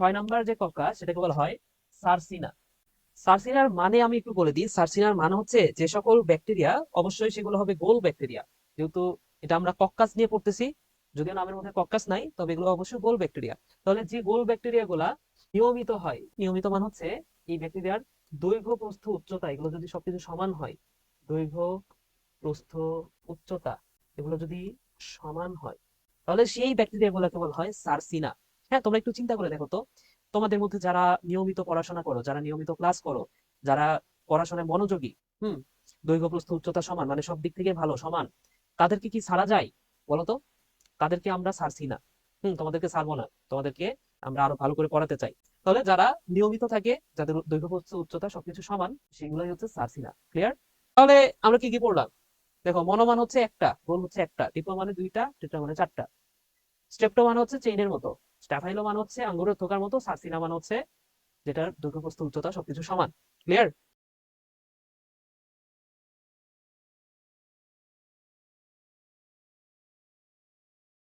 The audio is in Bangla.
6 নাম্বার যে কক্কাস সেটাকে বলা হয় সার্সিনা। সার্সিনার মানে আমি একটু বলে দিই। সার্সিনার মানে হচ্ছে যে সকল ব্যাকটেরিয়া, অবশ্যই সেগুলো হবে গোল ব্যাকটেরিয়া, যেহেতু এটা আমরা কক্কাস নিয়ে পড়তেছি, যদিও নামের মধ্যে কক্কাস নাই, তবে এগুলো অবশ্যই গোল ব্যাকটেরিয়া। তাহলে যে গোল ব্যাকটেরিয়া গুলা নিয়মিত হয়, নিয়মিত মানে হচ্ছে এই ব্যাকটেরিয়ার দৈর্ঘ্য, প্রস্থ, উচ্চতা এগুলো যদি সবকিছু সমান হয়, দৈর্ঘ্য, প্রস্থ, উচ্চতা এগুলো যদি সমান হয়, তাহলে সেই ব্যাকটেরিয়া গুলোকে বলা হয় সার্সিনা। হ্যাঁ, তোমরা একটু চিন্তা করে দেখো তো, তোমাদের মধ্যে যারা নিয়মিত পড়াশোনা করো, যারা নিয়মিত ক্লাস করো, যারা পড়াশোনায় মনোযোগী, হুম, দৈর্ঘ্য, প্রস্থ, উচ্চতা সমান, মানে সব দিক থেকে ভালো, সমান, তাদেরকে কি ছাড়া যায় বলতো? তাদেরকে আমরা ছাড়ছি না। তোমাদেরকে ছাড়বো না, তোমাদেরকে আমরা আরো ভালো করে পড়াতে চাই। তাহলে যারা নিয়মিত থাকে, যাদের দৈর্ঘ্য, প্রস্থ, উচ্চতা সবকিছু সমান, সেগুলোই হচ্ছে ছাড়ছি না। ক্লিয়ার? তাহলে আমরা কি কি পড়লাম? দেখো, মনোমান হচ্ছে একটা, গোল হচ্ছে একটা, ডিপ্লো মানে দুইটা, টেট্রা মানে চারটা, স্ট্রেপ্টো মানে হচ্ছে চেইনের মতো, স্ট্যাফাইলো মানে হচ্ছে আঙ্গুরের থোকার মতো, সার্সিনা মানে হচ্ছে যেটার দৈর্ঘ্য, প্রস্থ, উচ্চতা সবকিছু সমান। ক্লিয়ার?